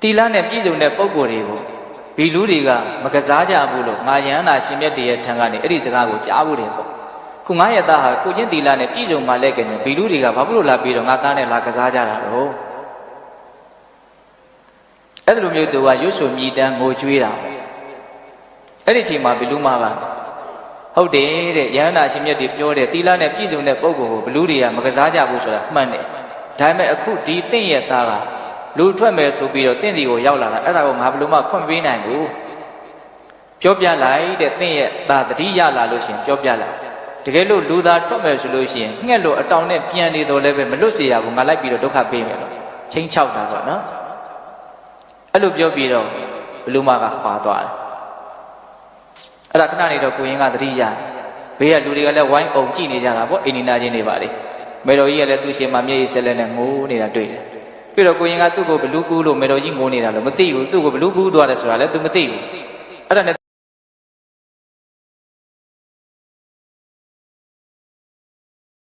တီလာနဲ့ပြည်စုံတဲ့ပုံကိုယ်တွေကိုဘီလူတွေကမကစားကြဘူးလို့ငါယန္တာရှင်မြတ်တည်းရဲ့ထံကနေအဲ့ဒီစကားကိုကြားဘူးတယ်ပေါ့ခုငါရဲ့သားဟာကိုချင်းတီလာနဲ့ပြည်စုံမှလဲကြတယ်ဘီလူတွေကဘာဖြစ်လို့လာပြီးတော့ငါသားနဲ့လာကစားကြတာတော့အဲ့ဒီလိုမျိုးသူကရွတ်ဆိုမြည်တမ်းငိုကြွေးတာအဲ့ဒီချိန်မှာဘီလူမကဟုတ်တယ်တဲ့ယန္တာရှင်မြတ်တည်းပြောတယ်တီလာနဲ့ပြည်စုံတဲ့ပုံကိုဘီလူတွေကမကစားကြဘူးဆိုတာမှန်တယ်ဒါပေမဲ့အခုဒီတင့်ရဲ့သားကလူထွက်မယ်ဆိုပြီးတော့တင့်ဒီကိုရောက်လာတာအဲ့ဒါကိုငါဘယ်လိုမှခွင့်ပေးနိုင်ဘူးပြောပြလိုက်တဲ့တင့်ရဲ့သားတတိရလာလို့ရှင်ပြောပြလိုက်တကယ်လို့လူသားထွက်မယ်ဆိုလို့ရှိရင်ငှက်လို့အတောင်နဲ့ပြန်နေတော့လည်းပဲမလွတ်စေရဘူးငါလိုက်ပြီးတော့ဒုက္ခပေးမယ်လို့ချင်းချောက်တာပေါ့နော်အဲ့လိုပြောပြီးတော့ဘလူမကခွာသွားတယ်အဲ့ဒါခဏနေတော့ကိုရင်ကတတိရဘေးကလူတွေကလည်းဝိုင်းအောင်ကြည့်နေကြတာပေါ့အိန္ဒိနာချင်းတွေပါလေမေတော်ကြီးကလည်းသူ့ရှင်မှာမျက်ရည်ဆက်လက်နဲ့ငိုးနေတာတွေ့တယ်ပြီးတော့ကိုရင်ကသူ့ကိုဘလူးကူးလို့မေတော်ကြီးငိုးနေတာလို့မသိဘူးသူ့ကိုဘလူးကူးသွားတယ်ဆိုတာလည်းသူမသိဘူးအဲ့ဒါနဲ့